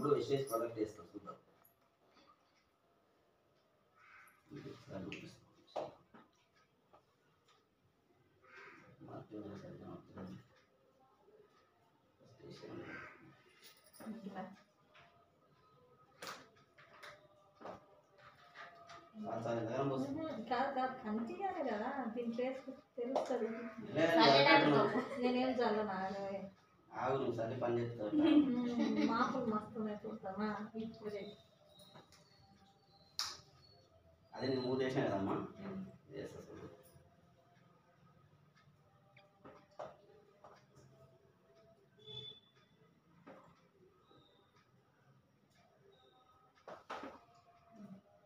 ఇప్పుడు wastage product వేస్తాం చూద్దాం. కాదు కంటిగానే కదా దీని ఫేస్ తెలుస్తుంది. నేనేం చల్లనా ఆగు సరే పని చెప్తా. మాపులు మస్తున్నాయి చూస్తామా ఇప్పుడు అదే నేను 3 చేసినా కదమ్మా.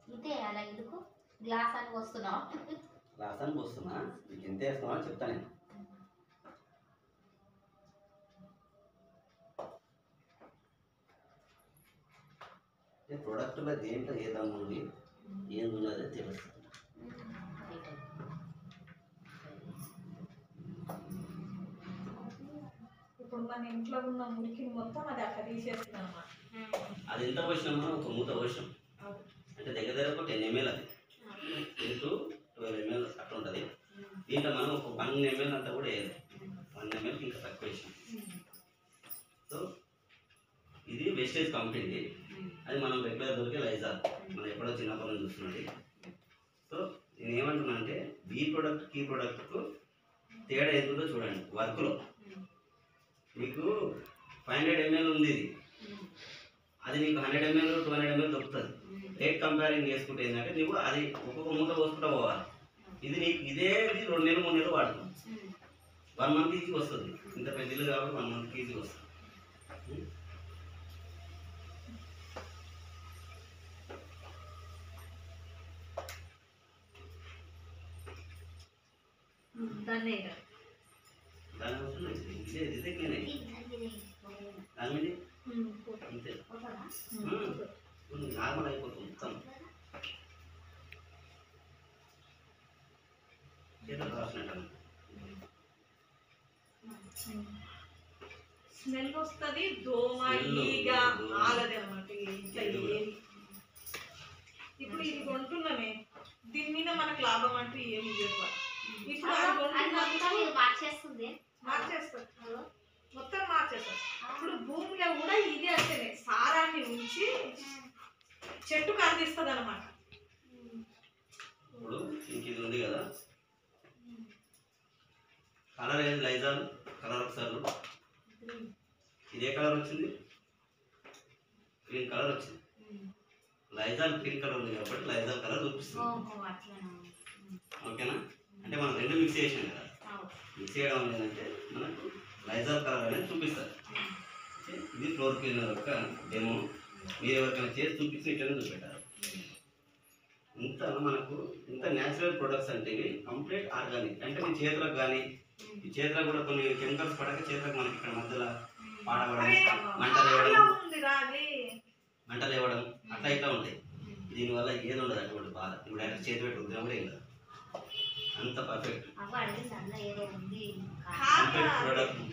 ఇంతే అలా ఎందుకు గ్లాస్ అని వస్తున్నావు? గ్లాస్ అని వస్తున్నా నీకు ఎంత వేస్తున్నావు అని చెప్తా నేను. ప్రోడక్ట్లో దేంట్లో ఏ దమ్ము ఉంది ఏం ఉన్నదో తెలుస్తుంది. ఇప్పుడు మన ఇంట్లో ఉన్న మురికిని మొత్తం అది అట్లా తీసేస్తున్నాం అన్నమాట. అది ఎంత పోసినామో ఒక మూత పోసినాం అంటే దగ్గర దగ్గర ఒక 10 ml అది 10 to 12 ml అట్లా ఉంటుంది. దీంట్లో మనం ఒక 1 ml అంతా కూడా వేయాలి. 1 ml ఇంకా తక్కువ వేసినాం. సో ఇది వేస్టేజ్ కంపెనీ. అది మనం రెగ్యులర్ దొరికే లైజాల్, మనం ఎప్పుడో చిన్నప్పటి నుంచి చూస్తున్నది. సో నేను ఏమంటున్నా అంటే బీ ప్రోడక్ట్ కీ ప్రోడక్ట్కు తేడా ఎందులో చూడండి. వర్క్లో మీకు 500 ml ఉంది, ఇది అది నీకు 100 ml 200 ml దొరుకుతుంది. రేట్ కంపేరింగ్ చేసుకుంటే ఏంటంటే నువ్వు అది ఒక్కొక్క మూత పోసుకుంటూ పోవాలి. ఇది నీకు ఇదే 2 నెలలు 3 నెలలు వాడుతుంది. 1 month ఈజీగా వస్తుంది. ఇంత పెద్ద ఇల్లు కాబట్టి 1 month ఈజీగా వస్తుంది. దాన్ని దానివల్ల ఇదే క్లీన్ దాని మీద అంతే నార్మల్ అయిపోతుంది మొత్తం. స్మెల్ వస్తుంది. దోమ ఈగ ఆగదు అన్నమాట. ఇట్లా ఇప్పుడు ఇది కొంటున్నామే, దీని మీద మనకు లాభం అంటూ ఏమి ఇవ్వదు. ఇప్పుడు మార్చేస్తుంది, మొత్తం మార్చేస్తారు. ఇప్పుడు భూమిలో కూడా ఇది అంటేనే సారాన్ని ఉంచి చెట్టుకు అందిస్తుంది అనమాట. ఇప్పుడు ఇంక ఇది ఉంది కదా, కలర్ ఏది లైజాల్ కలర్ ఒకసారి ఇదే కలర్ వచ్చింది, గ్రీన్ కలర్ వచ్చింది. లైజాల్ గ్రీన్ కలర్ ఉంది కాబట్టి లైజాల్ కలర్ చూపిస్తుంది. ఓకేనా? అంటే మనం 2 మిక్స్ చేసాం కదా, మిక్స్ చేయడం ఏంటంటే మనకు లైజాల్ కలర్ అనేది చూపిస్తారు. ఇది ఫ్లోర్ క్లీనర్ యొక్క డెమో. మీరు ఎవరికైనా చేసి చూపించి ఇట్లనే చూపెట్టారు. ఇంత మనకు ఇంత న్యాచురల్ ప్రొడక్ట్స్ అంటే ఇవి కంప్లీట్ ఆర్గానిక్. అంటే మీ చేతులకు కానీ ఈ చేతులకు కూడా కొన్ని కెమికల్స్ పడక చేతులకు మనకి ఇక్కడ మధ్యలో పాడవడం, మంటలు ఇవ్వడం అట్లా ఇట్లా ఉంటాయి. దీనివల్ల ఏది ఉండదు అటువంటి బాధ. ఇప్పుడు డైరెక్ట్ చేతి పెట్టి ఉద్యోగం కూడా ఏం కాదు. అంత పర్ఫెక్ట్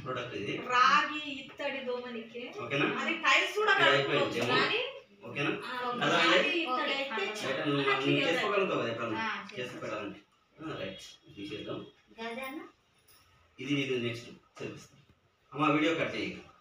ప్రోడక్ట్ ఇది. రాగి ఇత్తడి దోమనికి ఓకేనా? అది టైల్స్ కూడా కట్టుకోవచ్చు. ఓకేనా? చేసుకోగలుగుతావు కదా ఎప్పుడన్నా చేసుకోవాలంటే. రైట్, తీసేద్దాం. ఇది నెక్స్ట్ చూపిస్తాం. అమ్మ వీడియో కట్ చేయి.